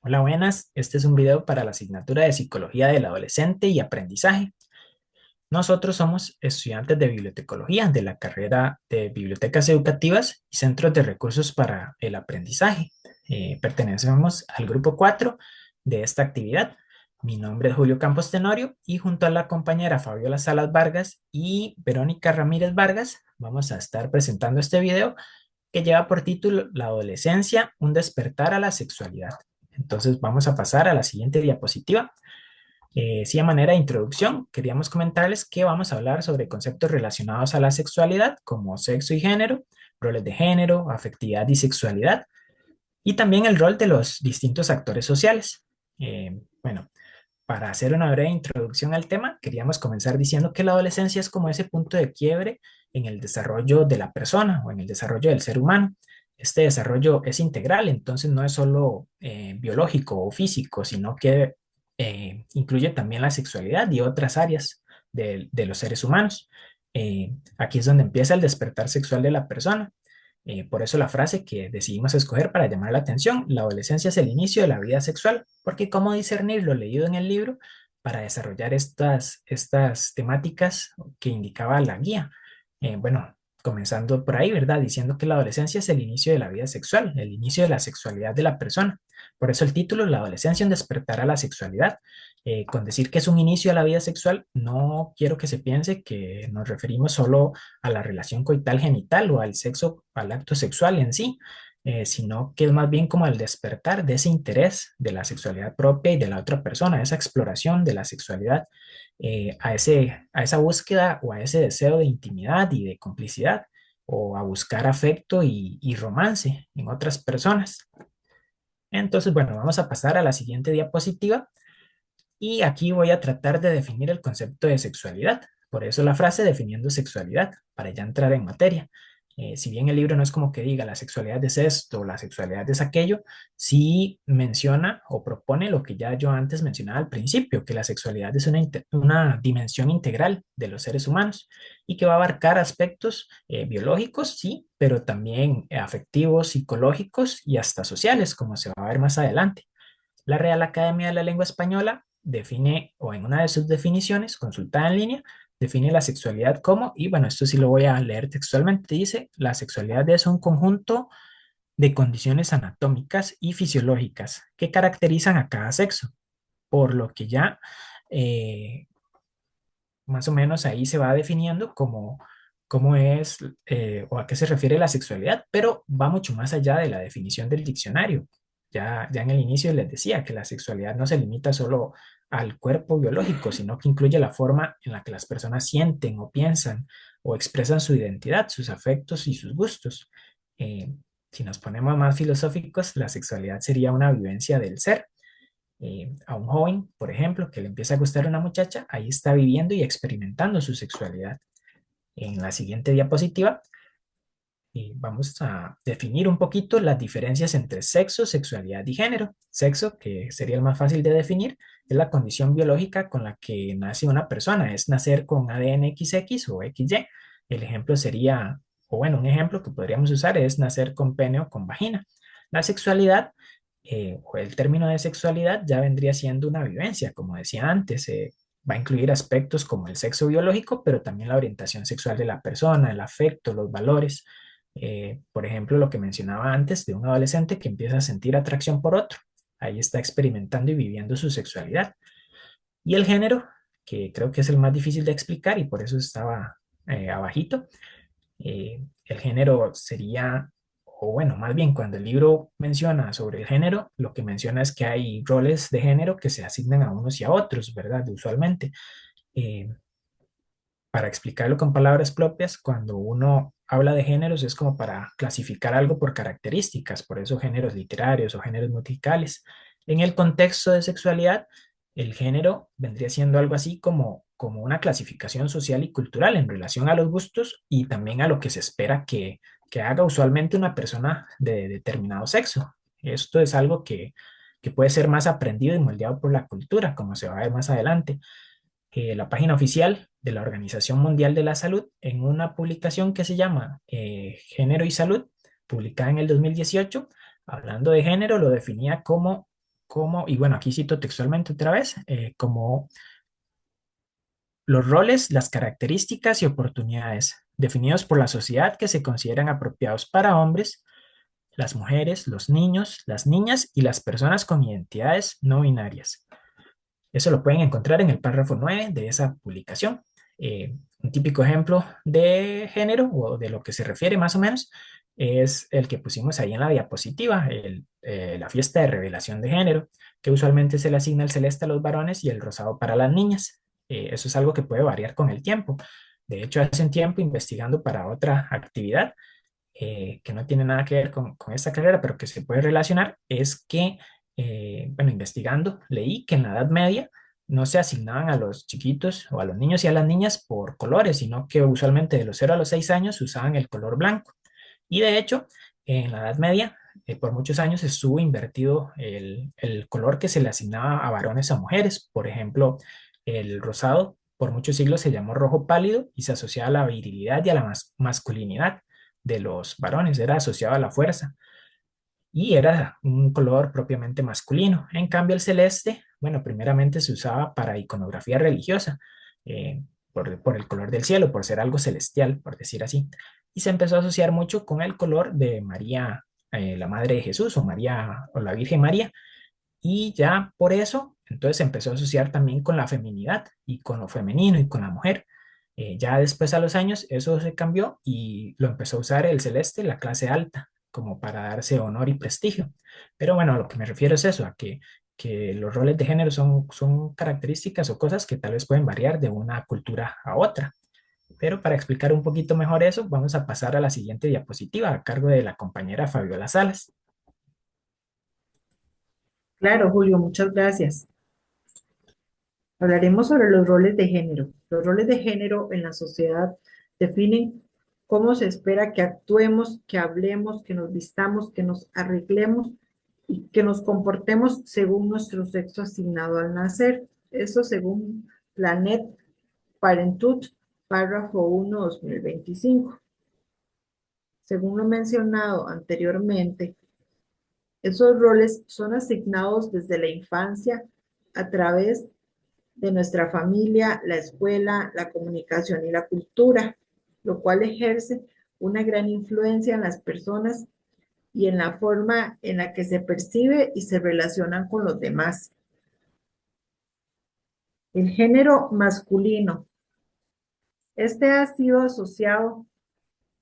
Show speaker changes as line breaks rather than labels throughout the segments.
Hola, buenas. Este es un video para la asignatura de Psicología del Adolescente y Aprendizaje. Nosotros somos estudiantes de bibliotecología de la carrera de Bibliotecas Educativas y Centros de Recursos para el Aprendizaje. Pertenecemos al grupo 4 de esta actividad. Mi nombre es Julio Campos Tenorio y junto a la compañera Fabiola Salas Vargas y Verónica Ramírez Vargas vamos a estar presentando este video que lleva por título La adolescencia, un despertar a la sexualidad. Entonces vamos a pasar a la siguiente diapositiva. Sí, a manera de introducción, queríamos comentarles que vamos a hablar sobre conceptos relacionados a la sexualidad, como sexo y género, roles de género, afectividad y sexualidad, y también el rol de los distintos actores sociales. Bueno, para hacer una breve introducción al tema, queríamos comenzar diciendo que la adolescencia es como ese punto de quiebre en el desarrollo de la persona o en el desarrollo del ser humano. Este desarrollo es integral, entonces no es solo biológico o físico, sino que incluye también la sexualidad y otras áreas de los seres humanos. Aquí es donde empieza el despertar sexual de la persona. Por eso la frase que decidimos escoger para llamar la atención, la adolescencia es el inicio de la vida sexual, porque cómo discernir lo leído en el libro para desarrollar estas temáticas que indicaba la guía. Bueno, comenzando por ahí, ¿verdad? Diciendo que la adolescencia es el inicio de la vida sexual, el inicio de la sexualidad de la persona. Por eso el título, La adolescencia, un despertar a la sexualidad. Con decir que es un inicio de la vida sexual, no quiero que se piense que nos referimos solo a la relación coital genital o al sexo, al acto sexual en sí, sino que es más bien como el despertar de ese interés de la sexualidad propia y de la otra persona, esa exploración de la sexualidad, a esa búsqueda o a ese deseo de intimidad y de complicidad, o a buscar afecto y romance en otras personas. Entonces, bueno, vamos a pasar a la siguiente diapositiva y aquí voy a tratar de definir el concepto de sexualidad. Por eso la frase definiendo sexualidad, para ya entrar en materia. Si bien el libro no es como que diga la sexualidad es esto, la sexualidad es aquello, sí menciona o propone lo que ya yo antes mencionaba al principio, que la sexualidad es una dimensión integral de los seres humanos y que va a abarcar aspectos biológicos, sí, pero también afectivos, psicológicos y hasta sociales, como se va a ver más adelante. La Real Academia de la Lengua Española define, o en una de sus definiciones, consultada en línea, define la sexualidad como, y bueno, esto sí lo voy a leer textualmente, dice, la sexualidad es un conjunto de condiciones anatómicas y fisiológicas que caracterizan a cada sexo, por lo que ya eh, más o menos ahí se va definiendo cómo es o a qué se refiere la sexualidad, pero va mucho más allá de la definición del diccionario. Ya en el inicio les decía que la sexualidad no se limita solo al cuerpo biológico, sino que incluye la forma en la que las personas sienten o piensan o expresan su identidad, sus afectos y sus gustos. Eh, si nos ponemos más filosóficos, la sexualidad sería una vivencia del ser a un joven, por ejemplo, que le empieza a gustar una muchacha, ahí está viviendo y experimentando su sexualidad. En la siguiente diapositiva vamos a definir un poquito las diferencias entre sexo, sexualidad y género. Sexo, que sería el más fácil de definir, es la condición biológica con la que nace una persona, es nacer con ADN XX o XY. El ejemplo sería, o bueno, un ejemplo que podríamos usar es nacer con pene o con vagina. La sexualidad o el término de sexualidad ya vendría siendo una vivencia, como decía antes, va a incluir aspectos como el sexo biológico, pero también la orientación sexual de la persona, el afecto, los valores. Por ejemplo, lo que mencionaba antes de un adolescente que empieza a sentir atracción por otro. Ahí está experimentando y viviendo su sexualidad. Y el género, que creo que es el más difícil de explicar y por eso estaba abajito. El género sería, o bueno, más bien cuando el libro menciona sobre el género, lo que menciona es que hay roles de género que se asignan a unos y a otros, ¿verdad? Usualmente. Eh, para explicarlo con palabras propias, cuando uno habla de géneros es como para clasificar algo por características, por eso géneros literarios o géneros musicales. En el contexto de sexualidad, el género vendría siendo algo así como una clasificación social y cultural en relación a los gustos y también a lo que se espera que haga usualmente una persona de determinado sexo. Esto es algo que puede ser más aprendido y moldeado por la cultura, como se va a ver más adelante la página oficial de la Organización Mundial de la Salud en una publicación que se llama Género y Salud, publicada en el 2018, hablando de género, lo definía como, y bueno, aquí cito textualmente otra vez, como los roles, las características y oportunidades definidos por la sociedad que se consideran apropiados para hombres, las mujeres, los niños, las niñas y las personas con identidades no binarias. Eso lo pueden encontrar en el párrafo 9 de esa publicación. Un típico ejemplo de género o de lo que se refiere más o menos es el que pusimos ahí en la diapositiva, la fiesta de revelación de género, que usualmente se le asigna el celeste a los varones y el rosado para las niñas. Eso es algo que puede variar con el tiempo. De hecho, hace un tiempo investigando para otra actividad, que no tiene nada que ver con esta carrera, pero que se puede relacionar, es que, bueno, investigando, leí que en la Edad Media no se asignaban a los chiquitos o a los niños y a las niñas por colores, sino que usualmente de los 0 a los 6 años usaban el color blanco. Y de hecho, en la Edad Media, por muchos años estuvo invertido el color que se le asignaba a varones o a mujeres. Por ejemplo, el rosado por muchos siglos se llamó rojo pálido y se asociaba a la virilidad y a la masculinidad de los varones, era asociado a la fuerza y era un color propiamente masculino. En cambio, el celeste, bueno, primeramente se usaba para iconografía religiosa, por el color del cielo, por ser algo celestial, por decir así. Y se empezó a asociar mucho con el color de María, la Madre de Jesús, o María, o la Virgen María. Y ya por eso, entonces se empezó a asociar también con la feminidad y con lo femenino y con la mujer. Ya después a los años eso se cambió y lo empezó a usar el celeste, la clase alta, como para darse honor y prestigio. Pero bueno, a lo que me refiero es eso, a que los roles de género son características o cosas que tal vez pueden variar de una cultura a otra. Pero para explicar un poquito mejor eso, vamos a pasar a la siguiente diapositiva a cargo de la compañera Fabiola Salas.
Claro, Julio, muchas gracias. Hablaremos sobre los roles de género. Los roles de género en la sociedad definen cómo se espera que actuemos, que hablemos, que nos vistamos, que nos arreglemos y que nos comportemos según nuestro sexo asignado al nacer. Eso según Planet Parenthood, párrafo 1, 2025. Según lo mencionado anteriormente, esos roles son asignados desde la infancia a través de nuestra familia, la escuela, la comunicación y la cultura, lo cual ejerce una gran influencia en las personas y en la forma en la que se percibe y se relacionan con los demás. El género masculino. Este ha sido asociado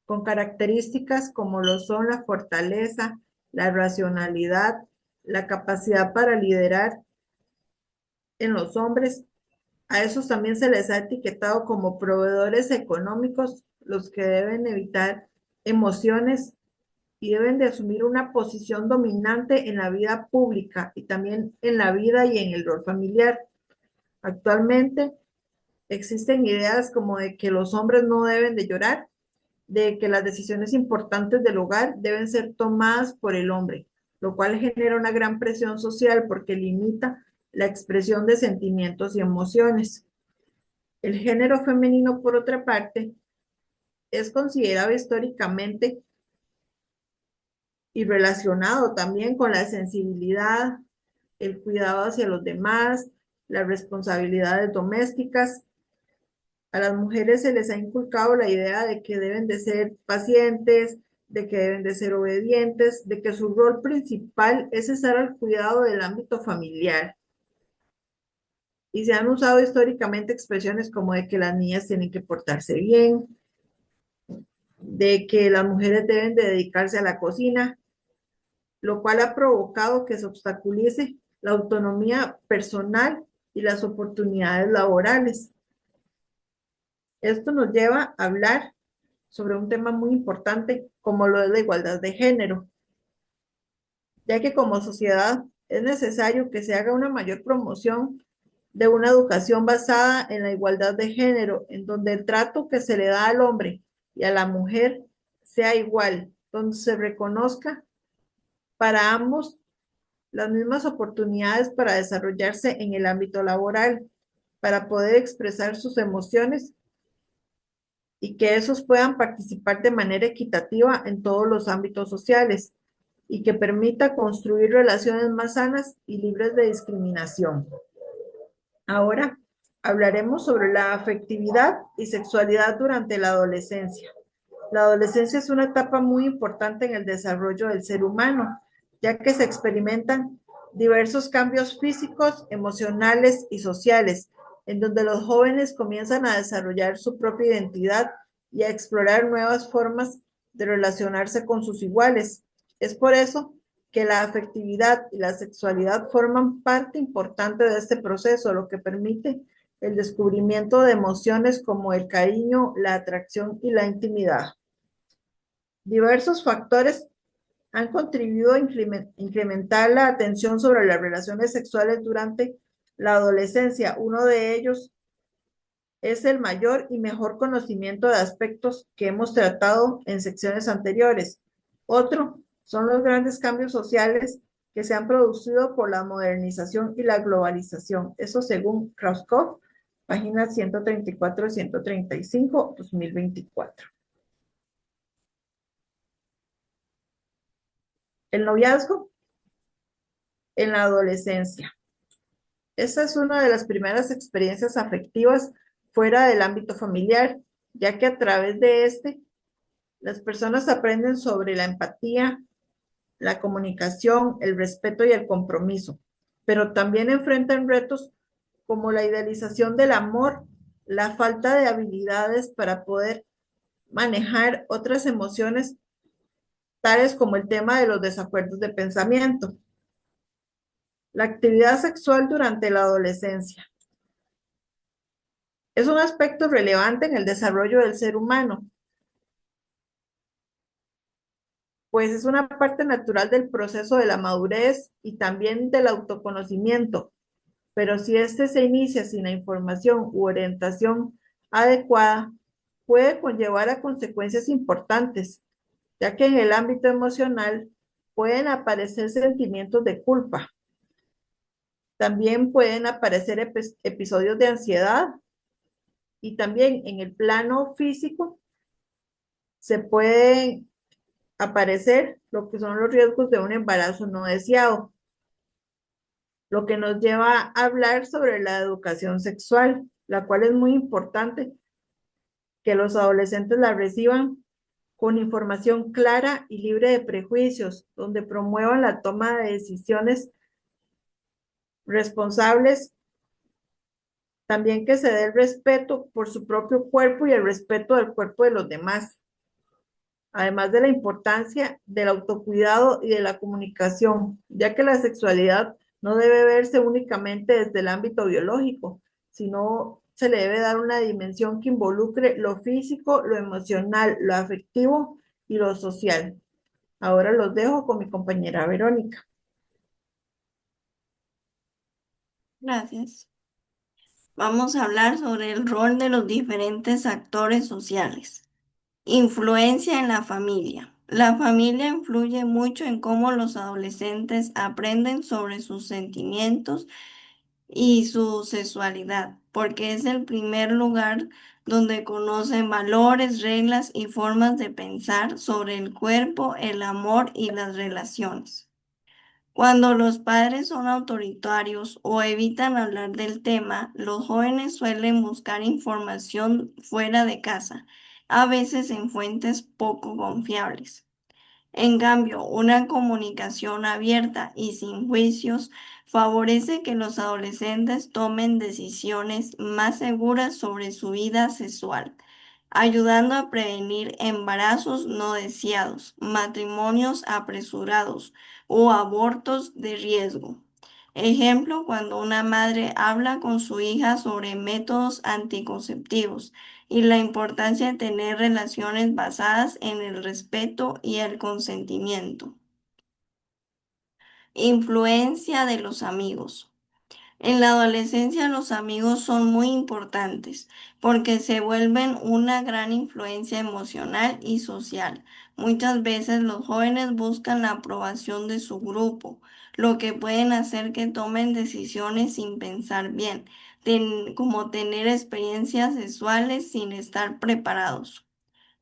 con características como lo son la fortaleza, la racionalidad, la capacidad para liderar en los hombres. A esos también se les ha etiquetado como proveedores económicos, los que deben evitar emociones y deben de asumir una posición dominante en la vida pública y también en la vida y en el rol familiar. Actualmente existen ideas como de que los hombres no deben de llorar, de que las decisiones importantes del hogar deben ser tomadas por el hombre, lo cual genera una gran presión social porque limita la expresión de sentimientos y emociones. El género femenino, por otra parte, es considerado históricamente y relacionado también con la sensibilidad, el cuidado hacia los demás, las responsabilidades domésticas. A las mujeres se les ha inculcado la idea de que deben de ser pacientes, de que deben de ser obedientes, de que su rol principal es estar al cuidado del ámbito familiar. Y se han usado históricamente expresiones como de que las niñas tienen que portarse bien, de que las mujeres deben de dedicarse a la cocina, lo cual ha provocado que se obstaculice la autonomía personal y las oportunidades laborales. Esto nos lleva a hablar sobre un tema muy importante como lo es la igualdad de género, ya que como sociedad es necesario que se haga una mayor promoción de una educación basada en la igualdad de género, en donde el trato que se le da al hombre y a la mujer sea igual, donde se reconozca para ambos las mismas oportunidades para desarrollarse en el ámbito laboral, para poder expresar sus emociones y que esos puedan participar de manera equitativa en todos los ámbitos sociales. y que permita construir relaciones más sanas y libres de discriminación. Ahora hablaremos sobre la afectividad y sexualidad durante la adolescencia. La adolescencia es una etapa muy importante en el desarrollo del ser humano, ya que se experimentan diversos cambios físicos, emocionales y sociales, en donde los jóvenes comienzan a desarrollar su propia identidad y a explorar nuevas formas de relacionarse con sus iguales. Es por eso que la afectividad y la sexualidad forman parte importante de este proceso, lo que permite el descubrimiento de emociones como el cariño, la atracción y la intimidad. Diversos factores han contribuido a incrementar la atención sobre las relaciones sexuales durante la adolescencia. Uno de ellos es el mayor y mejor conocimiento de aspectos que hemos tratado en secciones anteriores. Otro son los grandes cambios sociales que se han producido por la modernización y la globalización. Eso según Krauskopf, páginas 134 y 135, 2024. El noviazgo en la adolescencia. Esa es una de las primeras experiencias afectivas fuera del ámbito familiar, ya que a través de este, las personas aprenden sobre la empatía, la comunicación, el respeto y el compromiso, pero también enfrentan retos como la idealización del amor, la falta de habilidades para poder manejar otras emociones, tales como el tema de los desacuerdos de pensamiento. La actividad sexual durante la adolescencia es un aspecto relevante en el desarrollo del ser humano, pues es una parte natural del proceso de la madurez y también del autoconocimiento, pero si este se inicia sin la información u orientación adecuada, puede conllevar a consecuencias importantes, ya que en el ámbito emocional pueden aparecer sentimientos de culpa. También pueden aparecer episodios de ansiedad y también en el plano físico se pueden aparecer lo que son los riesgos de un embarazo no deseado, lo que nos lleva a hablar sobre la educación sexual, la cual es muy importante que los adolescentes la reciban con información clara y libre de prejuicios, donde promuevan la toma de decisiones responsables, también que se dé el respeto por su propio cuerpo y el respeto del cuerpo de los demás, además de la importancia del autocuidado y de la comunicación, ya que la sexualidad no debe verse únicamente desde el ámbito biológico, sino se le debe dar una dimensión que involucre lo físico, lo emocional, lo afectivo y lo social. Ahora los dejo con mi compañera Verónica.
Gracias. Vamos a hablar sobre el rol de los diferentes actores sociales. Influencia en la familia. La familia influye mucho en cómo los adolescentes aprenden sobre sus sentimientos y su sexualidad, porque es el primer lugar donde conocen valores, reglas y formas de pensar sobre el cuerpo, el amor y las relaciones. Cuando los padres son autoritarios o evitan hablar del tema, los jóvenes suelen buscar información fuera de casa, a veces en fuentes poco confiables. En cambio, una comunicación abierta y sin juicios favorece que los adolescentes tomen decisiones más seguras sobre su vida sexual, ayudando a prevenir embarazos no deseados, matrimonios apresurados o abortos de riesgo. Ejemplo, cuando una madre habla con su hija sobre métodos anticonceptivos y la importancia de tener relaciones basadas en el respeto y el consentimiento. Influencia de los amigos. En la adolescencia los amigos son muy importantes porque se vuelven una gran influencia emocional y social. Muchas veces los jóvenes buscan la aprobación de su grupo, lo que pueden hacer que tomen decisiones sin pensar bien, como tener experiencias sexuales sin estar preparados.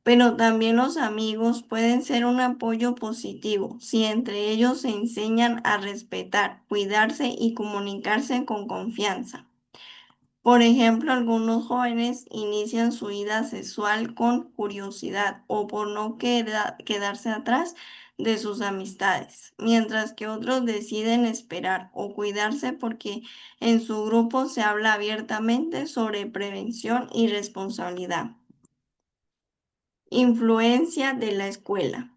pero también los amigos pueden ser un apoyo positivo si entre ellos se enseñan a respetar, cuidarse y comunicarse con confianza. Por ejemplo, algunos jóvenes inician su vida sexual con curiosidad o por no quedarse atrás de sus amistades, mientras que otros deciden esperar o cuidarse porque en su grupo se habla abiertamente sobre prevención y responsabilidad. Influencia de la escuela.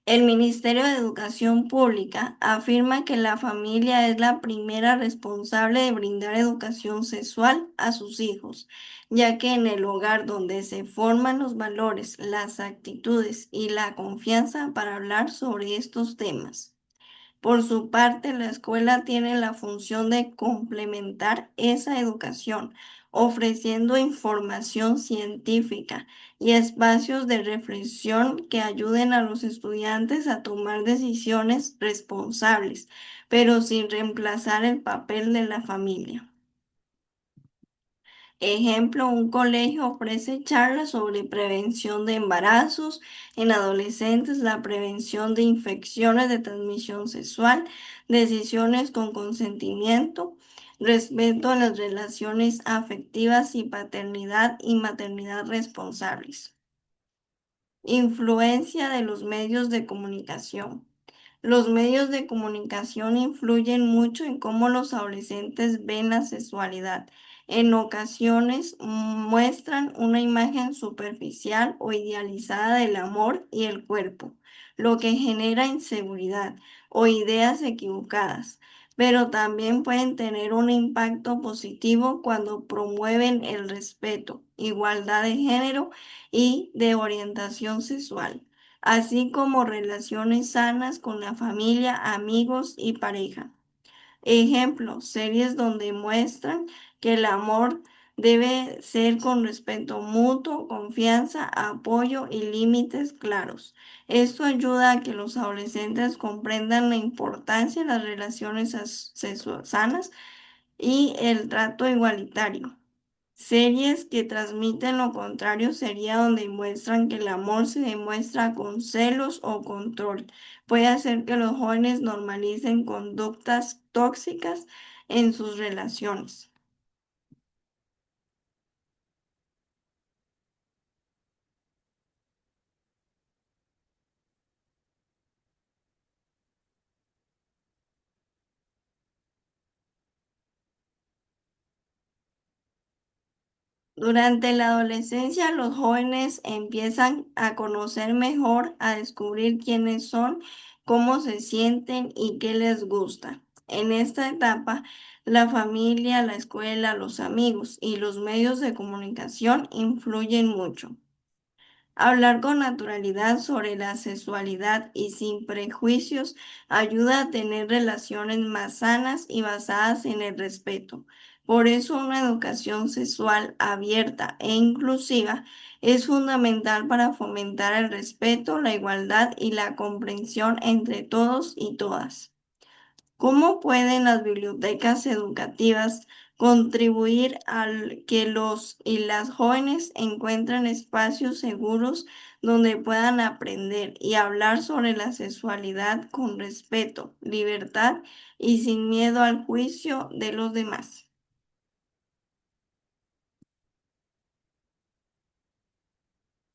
El Ministerio de Educación Pública afirma que la familia es la primera responsable de brindar educación sexual a sus hijos, ya que en el hogar donde se forman los valores, las actitudes y la confianza para hablar sobre estos temas. Por su parte, la escuela tiene la función de complementar esa educación, ofreciendo información científica y espacios de reflexión que ayuden a los estudiantes a tomar decisiones responsables, pero sin reemplazar el papel de la familia. Ejemplo, un colegio ofrece charlas sobre prevención de embarazos en adolescentes, la prevención de infecciones de transmisión sexual, decisiones con consentimiento, respeto a las relaciones afectivas y paternidad y maternidad responsables. Influencia de los medios de comunicación. Los medios de comunicación influyen mucho en cómo los adolescentes ven la sexualidad. En ocasiones muestran una imagen superficial o idealizada del amor y el cuerpo, lo que genera inseguridad o ideas equivocadas, pero también pueden tener un impacto positivo cuando promueven el respeto, igualdad de género y de orientación sexual, así como relaciones sanas con la familia, amigos y pareja. Ejemplo, series donde muestran que el amor debe ser con respeto mutuo, confianza, apoyo y límites claros. Esto ayuda a que los adolescentes comprendan la importancia de las relaciones sanas y el trato igualitario. Series que transmiten lo contrario sería donde muestran que el amor se demuestra con celos o control. Puede hacer que los jóvenes normalicen conductas tóxicas en sus relaciones. Durante la adolescencia, los jóvenes empiezan a conocer mejor, a descubrir quiénes son, cómo se sienten y qué les gusta. En esta etapa, la familia, la escuela, los amigos y los medios de comunicación influyen mucho. Hablar con naturalidad sobre la sexualidad y sin prejuicios ayuda a tener relaciones más sanas y basadas en el respeto. Por eso una educación sexual abierta e inclusiva es fundamental para fomentar el respeto, la igualdad y la comprensión entre todos y todas. ¿Cómo pueden las bibliotecas educativas contribuir al que los y las jóvenes encuentren espacios seguros donde puedan aprender y hablar sobre la sexualidad con respeto, libertad y sin miedo al juicio de los demás?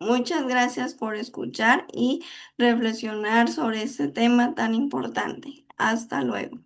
Muchas gracias por escuchar y reflexionar sobre este tema tan importante. Hasta luego.